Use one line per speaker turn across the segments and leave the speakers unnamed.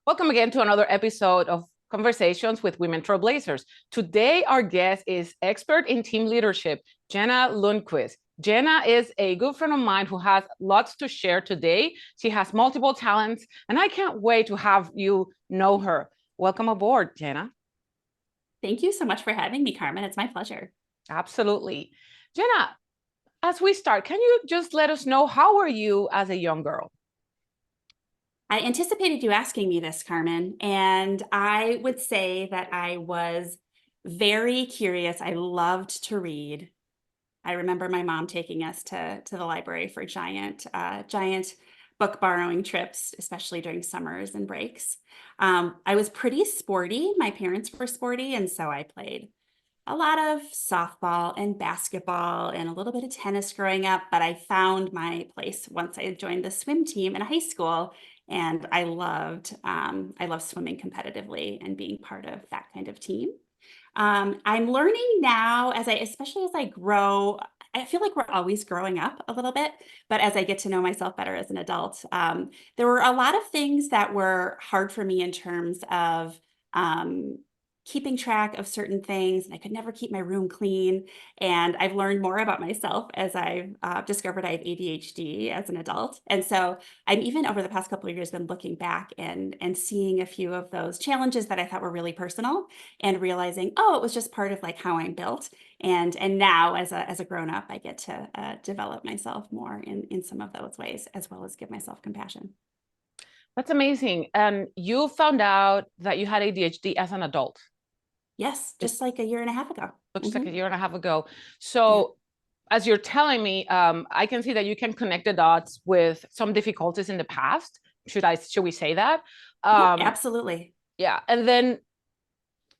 Welcome again to another episode of Conversations with Women Trailblazers. Today, our guest is expert in team leadership, Janna Lundquist. Janna is a good friend of mine who has lots to share today. She has multiple talents, and I can't wait to have you know her. Welcome aboard, Janna.
Thank you so much for having me, Carmen. It's my pleasure.
Absolutely. Janna, as we start, can you just let us know how were you as a young girl?
I anticipated you asking me this, Carmen, and I would say that I was very curious. I loved to read. I remember my mom taking us to the library for giant book borrowing trips, especially during summers and breaks. I was pretty sporty. My parents were sporty, and so I played a lot of softball and basketball and a little bit of tennis growing up, but I found my place once I joined the swim team in high school, and I loved swimming competitively and being part of that kind of team. I'm learning now especially as I grow. I feel like we're always growing up a little bit, but as I get to know myself better as an adult, there were a lot of things that were hard for me in terms of keeping track of certain things, and I could never keep my room clean. And I've learned more about myself as I've discovered I have ADHD as an adult. And so I'm even over the past couple of years been looking back and seeing a few of those challenges that I thought were really personal and realizing, oh, it was just part of like how I'm built. And now as a grown up, I get to develop myself more in some of those ways, as well as give myself compassion.
That's amazing. And you found out that you had ADHD as an adult.
Yes, just like a year and a half ago.
Looks like a year and a half ago.
Yeah.
So as you're telling me, I can see that you can connect the dots with some difficulties in the past. Should we say that?
Yeah, absolutely.
Yeah. And then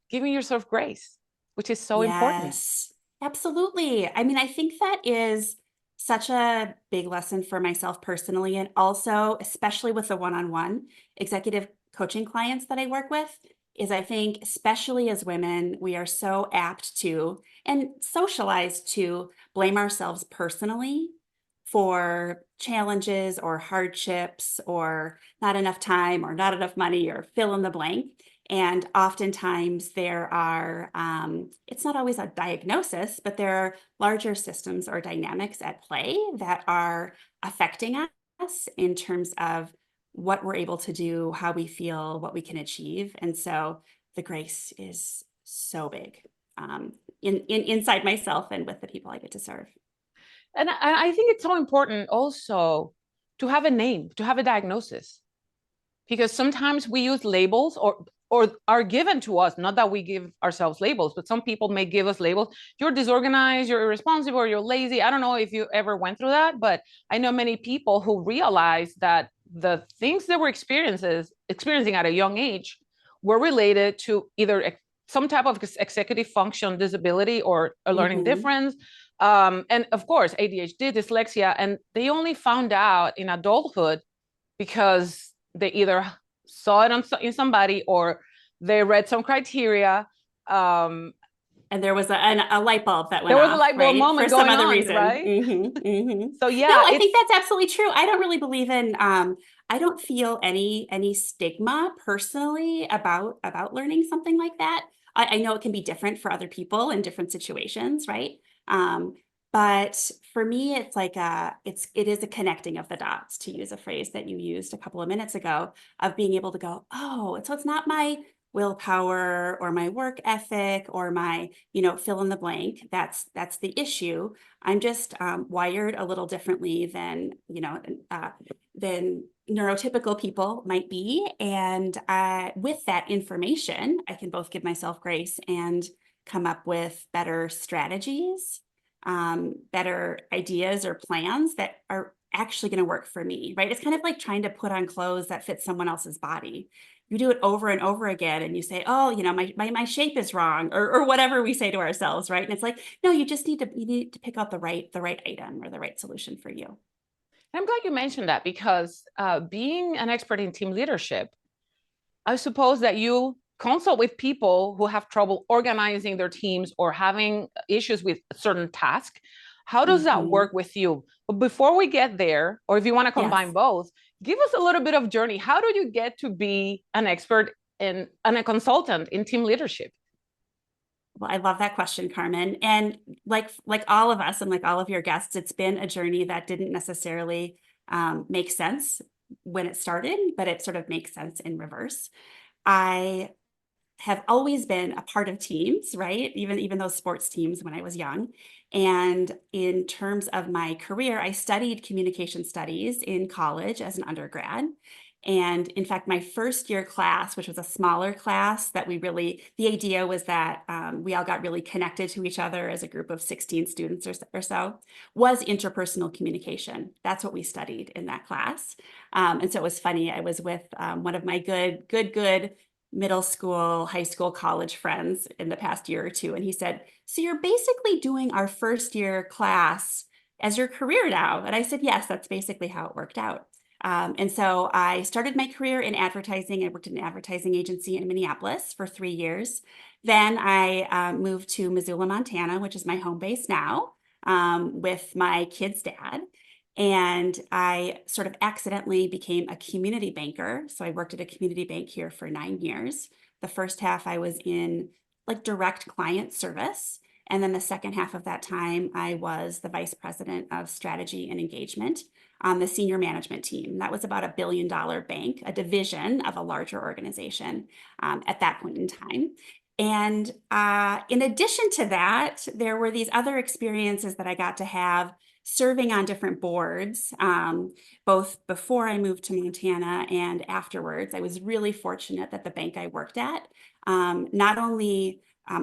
giving yourself grace, which is so important.
Yes, absolutely. I mean, I think that is such a big lesson for myself personally, and also especially with the one-on-one executive coaching clients that I work with, is I think, especially as women, we are so apt to and socialized to blame ourselves personally for challenges or hardships or not enough time or not enough money or fill in the blank. And oftentimes there are, it's not always a diagnosis, but there are larger systems or dynamics at play that are affecting us in terms of what we're able to do, how we feel, what we can achieve. And so the grace is so big inside myself and with the people I get to serve.
And I think it's so important also to have a name, to have a diagnosis, because sometimes we use labels or are given to us, not that we give ourselves labels, but some people may give us labels. You're disorganized, you're irresponsible, or you're lazy. I don't know if you ever went through that, but I know many people who realize that the things they were experiencing at a young age were related to either some type of executive function disability or a learning difference. And of course, ADHD, dyslexia, and they only found out in adulthood because they either saw it in somebody or they read some criteria.
And there was a light bulb that went
off. There was
a
light bulb moment
for some
going
other
on,
reason.
right? So yeah,
no, I think that's absolutely true. I don't really believe in. I don't feel any stigma personally about learning something like that. I know it can be different for other people in different situations, right? But for me, it's like it is a connecting of the dots, to use a phrase that you used a couple of minutes ago, of being able to go, oh, so it's not my willpower or my work ethic or my, fill in the blank. That's the issue. I'm just wired a little differently than neurotypical people might be. And with that information, I can both give myself grace and come up with better strategies, better ideas or plans that are actually going to work for me, right? It's kind of like trying to put on clothes that fit someone else's body. You do it over and over again and you say, oh, my shape is wrong, or whatever we say to ourselves, right? And it's like, no, you need to pick out the right item or the right solution for you.
I'm glad you mentioned that, because being an expert in team leadership, I suppose that you consult with people who have trouble organizing their teams or having issues with a certain task. How does that work with you? But before we get there, or if you want to combine both, give us a little bit of journey. How do you get to be an expert and a consultant in team leadership?
Well, I love that question, Carmen. And like all of us and like all of your guests, it's been a journey that didn't necessarily make sense when it started, but it sort of makes sense in reverse. I have always been a part of teams, right? Even those sports teams when I was young. And in terms of my career, I studied communication studies in college as an undergrad. And in fact, my first year class, which was a smaller class, that the idea was that we all got really connected to each other as a group of 16 students or so, was interpersonal communication. That's what we studied in that class. And so it was funny. I was with one of my good middle school, high school, college friends in the past year or two. And he said, so you're basically doing our first year class as your career now. And I said, yes, that's basically how it worked out. And so I started my career in advertising. I worked in an advertising agency in Minneapolis for 3 years. Then I moved to Missoula, Montana, which is my home base now, with my kid's dad. And I sort of accidentally became a community banker. So I worked at a community bank here for 9 years. The first half I was in like direct client service. And then the second half of that time, I was the vice president of strategy and engagement on the senior management team. That was about $1 billion bank, a division of a larger organization at that point in time. And in addition to that, there were these other experiences that I got to have serving on different boards, both before I moved to Montana and afterwards. I was really fortunate that the bank I worked at not only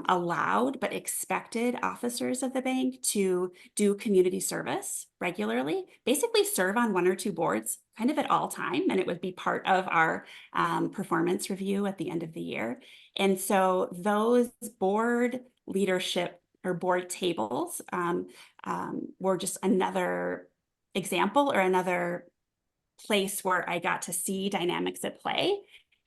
allowed but expected officers of the bank to do community service regularly, basically serve on 1 or 2 boards kind of at all time, and it would be part of our performance review at the end of the year. And so those board leadership or board tables were just another example or another place where I got to see dynamics at play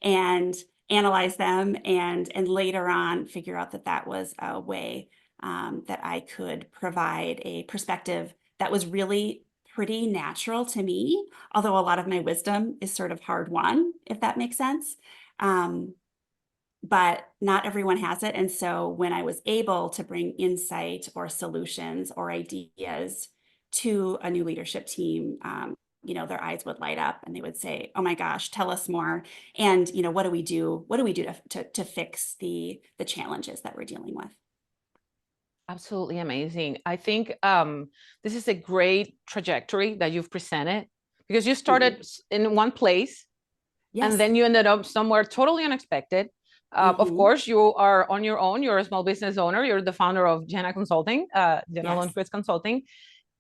and analyze them, and later on figure out that that was a way that I could provide a perspective that was really pretty natural to me, although a lot of my wisdom is sort of hard won, if that makes sense. But not everyone has it. And so when I was able to bring insight or solutions or ideas to a new leadership team, their eyes would light up and they would say, oh my gosh, tell us more. And, what do we do? What do we do to fix the challenges that we're dealing with?
Absolutely amazing. I think this is a great trajectory that you've presented, because you started in one place
Yes.
and then you ended up somewhere totally unexpected. Of course, you are on your own. You're a small business owner. You're the founder of Janna Consulting, Janna Lundquist Consulting.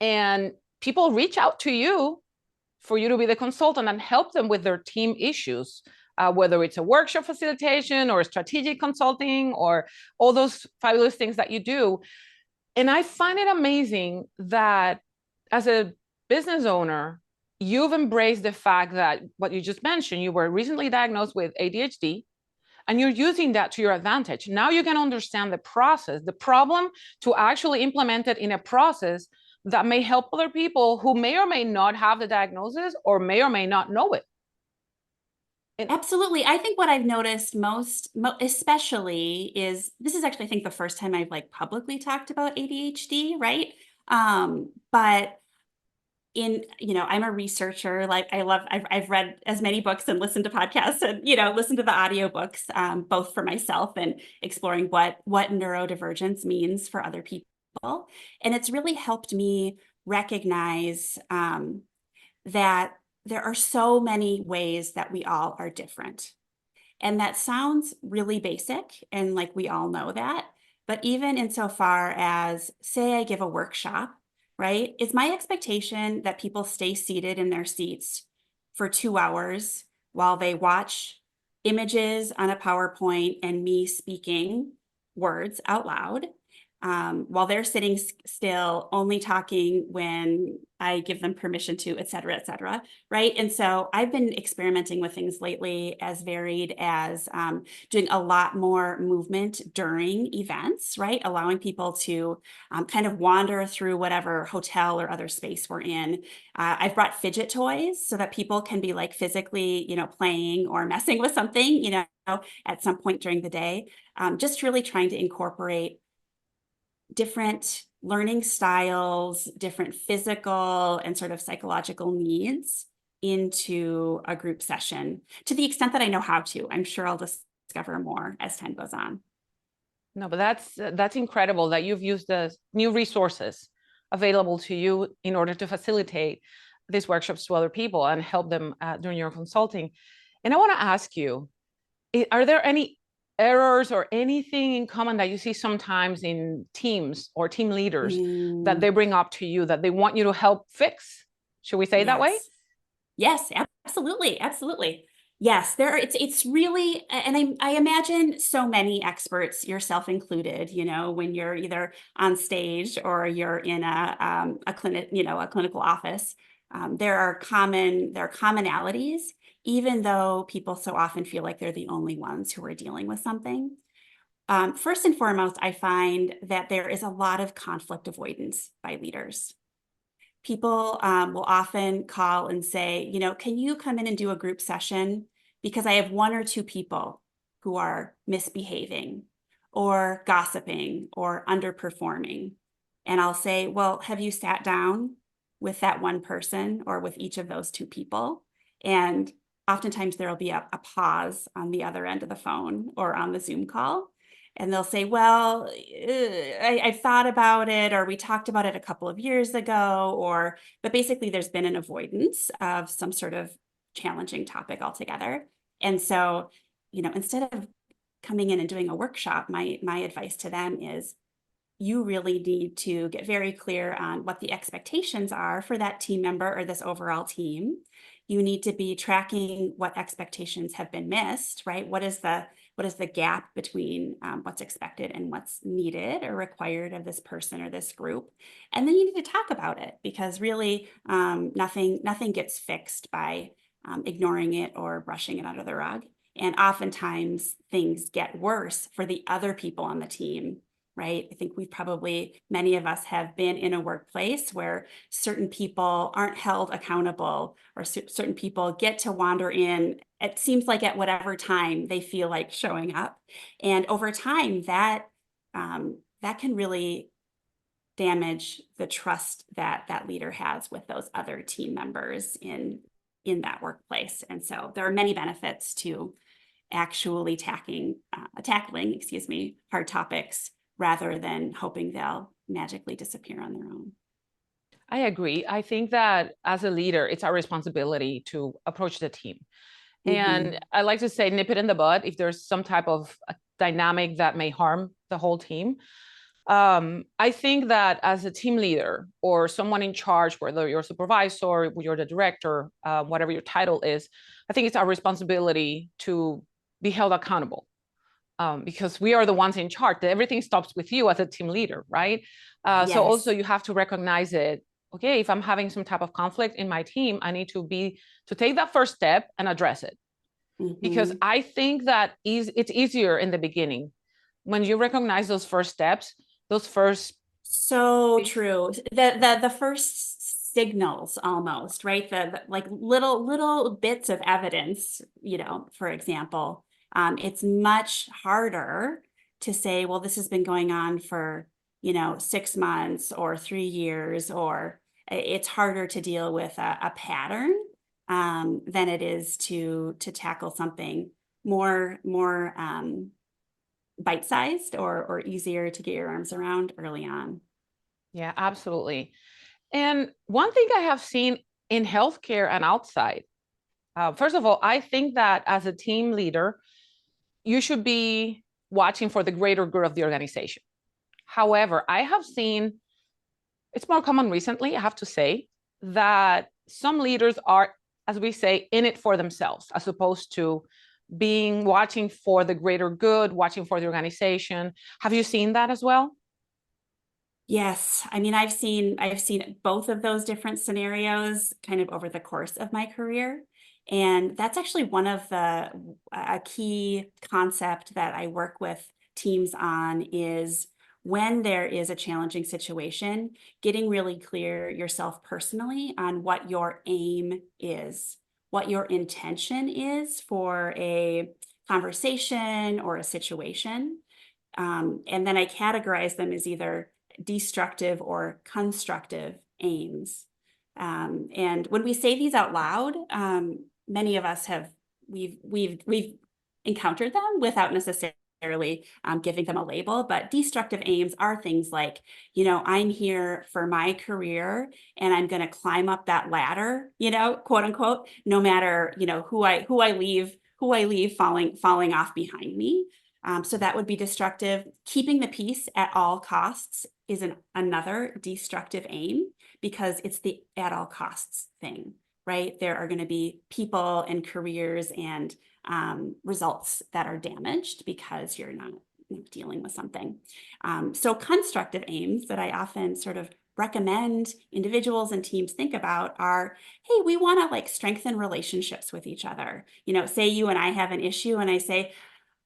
And people reach out to you for you to be the consultant and help them with their team issues, whether it's a workshop facilitation or strategic consulting or all those fabulous things that you do. And I find it amazing that as a business owner, you've embraced the fact that what you just mentioned, you were recently diagnosed with ADHD, and you're using that to your advantage. Now you can understand the process, the problem, to actually implement it in a process that may help other people who may or may not have the diagnosis or may not know it.
Absolutely. I think what I've noticed most, especially is, this is actually, I think, the first time I've like publicly talked about ADHD, right? But I'm a researcher. Like I've read as many books and listened to podcasts and, listened to the audiobooks, both for myself and exploring what neurodivergence means for other people. And it's really helped me recognize that there are so many ways that we all are different. And that sounds really basic, and like we all know that. But even insofar as, say, I give a workshop, right? It's my expectation that people stay seated in their seats for 2 hours while they watch images on a PowerPoint and me speaking words out loud. while they're sitting still, only talking when I give them permission to, et cetera, right? And so I've been experimenting with things lately as varied as doing a lot more movement during events, right? Allowing people to kind of wander through whatever hotel or other space we're in. I've brought fidget toys so that people can be like physically, playing or messing with something, at some point during the day. Just really trying to incorporate different learning styles, different physical and sort of psychological needs into a group session to the extent that I know how to. I'm sure I'll discover more as time goes on.
No, but that's incredible that you've used the new resources available to you in order to facilitate these workshops to other people and help them during your consulting. And I want to ask you, are there any errors or anything in common that you see sometimes in teams or team leaders that they bring up to you that they want you to help fix? Should we say that way?
Yes, absolutely. Yes, it's really, and I imagine so many experts, yourself included, when you're either on stage or you're in a clinic, a clinical office, there are commonalities, even though people so often feel like they're the only ones who are dealing with something. First and foremost, I find that there is a lot of conflict avoidance by leaders. People will often call and say, can you come in and do a group session? Because I have one or two people who are misbehaving or gossiping or underperforming. And I'll say, well, have you sat down with that one person or with each of those two people? And oftentimes there will be a pause on the other end of the phone or on the Zoom call. And they'll say, well, I thought about it, or we talked about it a couple of years ago, but basically there's been an avoidance of some sort of challenging topic altogether. And so, instead of coming in and doing a workshop, my advice to them is you really need to get very clear on what the expectations are for that team member or this overall team. You need to be tracking what expectations have been missed, right? What is the gap between what's expected and what's needed or required of this person or this group? And then you need to talk about it, because really nothing gets fixed by ignoring it or brushing it under the rug. And oftentimes things get worse for the other people on the team, right? I think many of us have been in a workplace where certain people aren't held accountable, or certain people get to wander in, it seems like at whatever time they feel like showing up. And over time, that can really damage the trust that that leader has with those other team members in that workplace. And so there are many benefits to actually tackling hard topics rather than hoping they'll magically disappear on their own.
I agree. I think that as a leader, it's our responsibility to approach the team. And I like to say, nip it in the bud if there's some type of dynamic that may harm the whole team. I think that as a team leader or someone in charge, whether you're a supervisor, you're the director, whatever your title is, I think it's our responsibility to be held accountable. Because we are the ones in charge. Everything stops with you as a team leader, right?
Yes.
So also you have to recognize it. Okay, if I'm having some type of conflict in my team, I need to take that first step and address it. Because I think that it's easier in the beginning when you recognize those first steps,
So true. The first signals almost, right? The like little bits of evidence, for example. It's much harder to say, well, this has been going on for, 6 months or 3 years, or it's harder to deal with a pattern than it is to tackle something more bite-sized or easier to get your arms around early on.
Yeah, absolutely. And one thing I have seen in healthcare and outside, first of all, I think that as a team leader, you should be watching for the greater good of the organization. However, I have seen, it's more common recently, I have to say, that some leaders are, as we say, in it for themselves, as opposed to watching for the greater good, watching for the organization. Have you seen that as well?
Yes, I mean, I've seen both of those different scenarios kind of over the course of my career. And that's actually one of a key concept that I work with teams on is when there is a challenging situation, getting really clear yourself personally on what your aim is, what your intention is for a conversation or a situation. And then I categorize them as either destructive or constructive aims. And when we say these out loud, many of us have we've encountered them without necessarily giving them a label. But destructive aims are things like, you know, I'm here for my career and I'm going to climb up that ladder, you know, quote unquote, no matter, you know, who I leave falling off behind me. So that would be destructive. Keeping the peace at all costs is another destructive aim because it's the at all costs thing, right? There are going to be people and careers and results that are damaged because you're not dealing with something. So constructive aims that I often sort of recommend individuals and teams think about are, hey, we want to like strengthen relationships with each other. You know, say you and I have an issue and I say,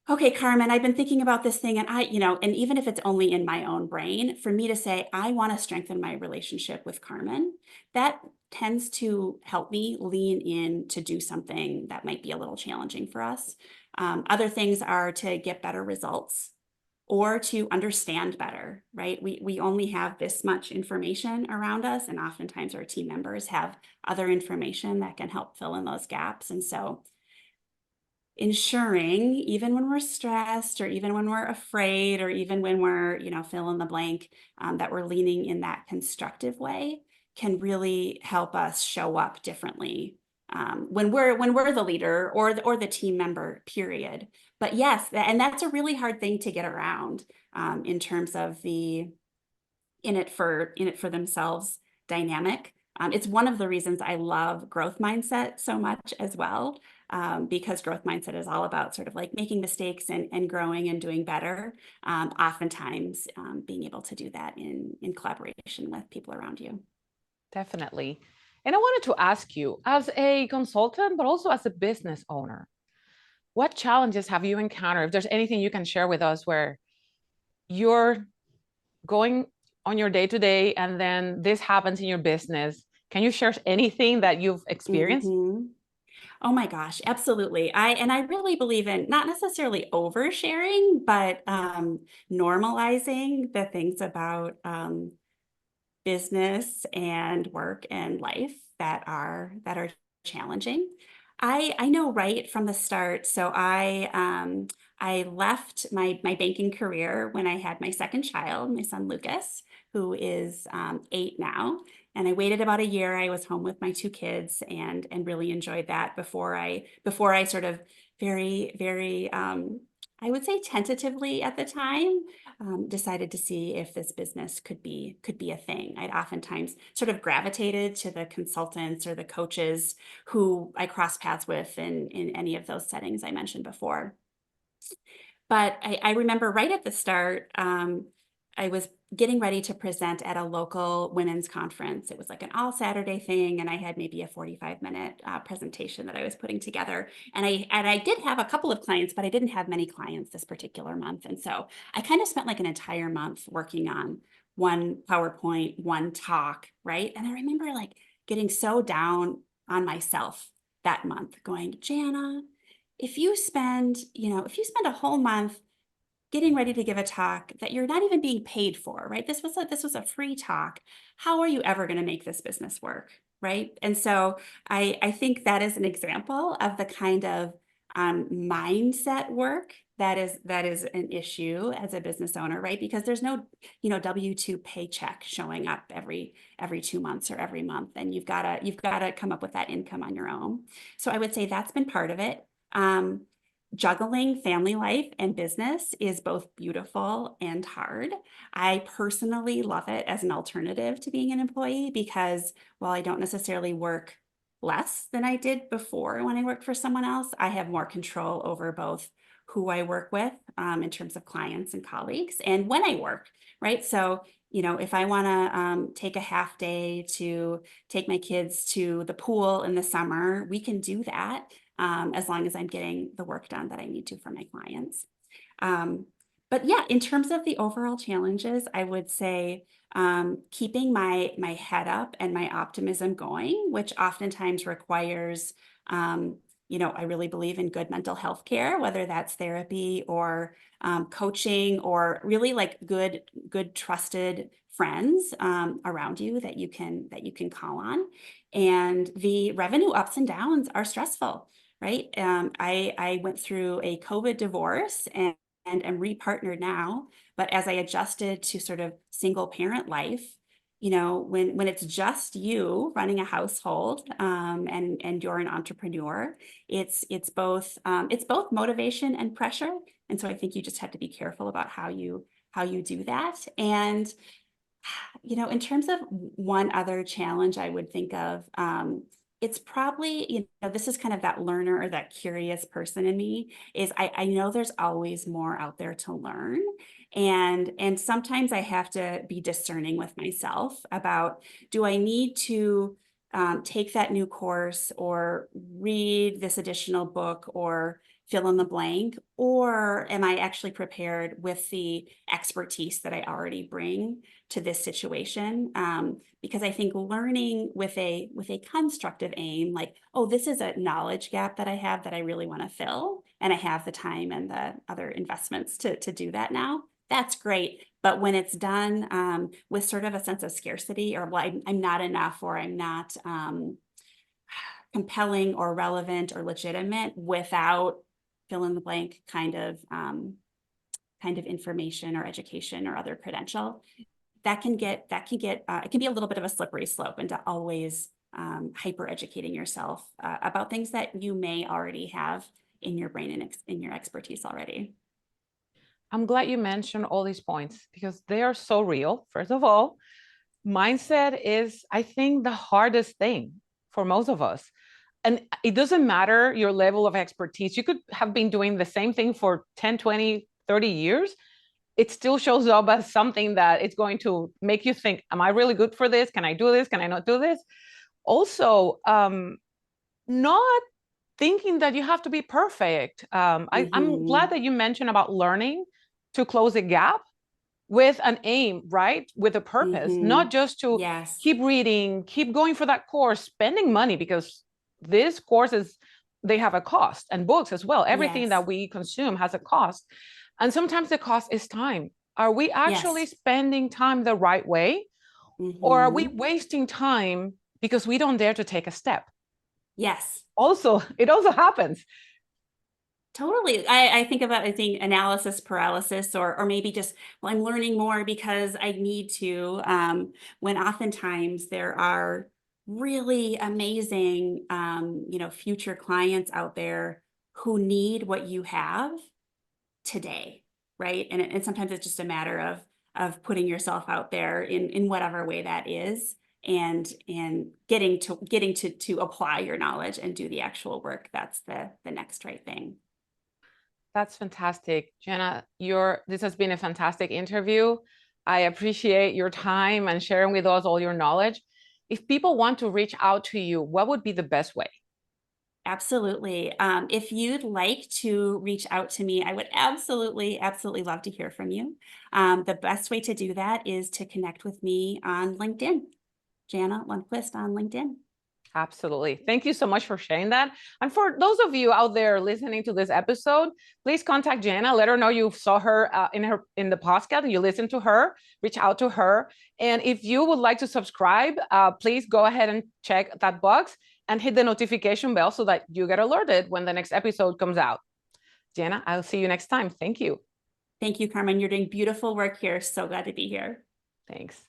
okay, Carmen, I've been thinking about this thing and and even if it's only in my own brain, for me to say, I want to strengthen my relationship with Carmen, that tends to help me lean in to do something that might be a little challenging for us. Other things are to get better results or to understand better, right? We only have this much information around us, and oftentimes our team members have other information that can help fill in those gaps. And so ensuring, even when we're stressed or even when we're afraid or even when we're, you know, fill in the blank, that we're leaning in that constructive way can really help us show up differently when we're the leader or the team member, period. But yes, and that's a really hard thing to get around in terms of the in it for themselves dynamic. It's one of the reasons I love growth mindset so much as well, because growth mindset is all about sort of like making mistakes and growing and doing better. Oftentimes being able to do that in collaboration with people around you.
Definitely. And I wanted to ask you, as a consultant, but also as a business owner, what challenges have you encountered? If there's anything you can share with us where you're going on your day to day and then this happens in your business, can you share anything that you've experienced?
Mm-hmm. Oh my gosh, absolutely. I really believe in not necessarily oversharing, but normalizing the things about business and work and life that are challenging. I know right from the start. So I left my banking career when I had my second child, my son Lucas, who is 8 now. And I waited about a year. I was home with my two kids and really enjoyed that before I sort of very I would say tentatively at the time decided to see if this business could be a thing. I'd oftentimes sort of gravitated to the consultants or the coaches who I cross paths with in any of those settings I mentioned before. But I remember right at the start, I was getting ready to present at a local women's conference. It was like an all Saturday thing, and I had maybe a 45-minute presentation that I was putting together. And I did have a couple of clients, but I didn't have many clients this particular month. And so I kind of spent like an entire month working on one PowerPoint, one talk, right? And I remember like getting so down on myself that month, going, Janna, if you spend a whole month getting ready to give a talk that you're not even being paid for, right? This was a free talk. How are you ever going to make this business work, right? And so I think that is an example of the kind of mindset work that is an issue as a business owner, right? Because there's no W-2 paycheck showing up every 2 months or every month, and you've got to come up with that income on your own. So I would say that's been part of it. Juggling family life and business is both beautiful and hard. I personally love it as an alternative to being an employee because while I don't necessarily work less than I did before when I worked for someone else, I have more control over both who I work with in terms of clients and colleagues and when I work, right? So if I want to take a half day to take my kids to the pool in the summer, we can do that as long as I'm getting the work done that I need to for my clients. But yeah, in terms of the overall challenges, I would say keeping my head up and my optimism going, which oftentimes requires, I really believe in good mental health care, whether that's therapy or coaching, or really like good trusted friends around you that you can call on. And the revenue ups and downs are stressful, right? I went through a COVID divorce and am repartnered now. But as I adjusted to sort of single parent life, when it's just you running a household and you're an entrepreneur, it's both motivation and pressure. And so I think you just have to be careful about how you do that. And in terms of one other challenge I would think of, it's probably, this is kind of that learner or that curious person in me, is I know there's always more out there to learn. And sometimes I have to be discerning with myself about, do I need to take that new course or read this additional book or fill in the blank, or am I actually prepared with the expertise that I already bring to this situation? Because I think learning with a constructive aim, like, oh, this is a knowledge gap that I have that I really want to fill, and I have the time and the other investments to do that now, that's great. But when it's done with sort of a sense of scarcity, or well, I'm not enough, or I'm not compelling or relevant or legitimate without fill in the blank kind of information or education or other credential, it can be a little bit of a slippery slope into always hyper educating yourself about things that you may already have in your brain and in your expertise already.
I'm glad you mentioned all these points because they are so real. First of all, mindset is, I think, the hardest thing for most of us. And it doesn't matter your level of expertise. You could have been doing the same thing for 10, 20, 30 years. It still shows up as something that it's going to make you think, am I really good for this? Can I do this? Can I not do this? Also, not thinking that you have to be perfect. I'm glad that you mentioned about learning to close a gap with an aim, right? With a purpose, not just to keep reading, keep going for that course, spending money, because these courses, they have a cost, and books as well. Everything that we consume has a cost. And sometimes the cost is time. Are we actually spending time the right way? Or are we wasting time because we don't dare to take a step?
Yes.
It also happens.
Totally. I think analysis paralysis, or maybe just, well, I'm learning more because I need to, when oftentimes there are really amazing, future clients out there who need what you have today, right? And sometimes it's just a matter of putting yourself out there in whatever way that is, and getting to apply your knowledge and do the actual work. That's the next right thing.
That's fantastic. Janna, this has been a fantastic interview. I appreciate your time and sharing with us all your knowledge. If people want to reach out to you, what would be the best way?
Absolutely. If you'd like to reach out to me, I would absolutely love to hear from you. The best way to do that is to connect with me on LinkedIn. Janna Lundquist on LinkedIn.
Absolutely. Thank you so much for sharing that. And for those of you out there listening to this episode, please contact Janna. Let her know you saw her in the podcast and you listened to her. Reach out to her. And if you would like to subscribe, please go ahead and check that box and hit the notification bell so that you get alerted when the next episode comes out. Janna, I'll see you next time. Thank you.
Thank you, Carmen. You're doing beautiful work here. So glad to be here.
Thanks.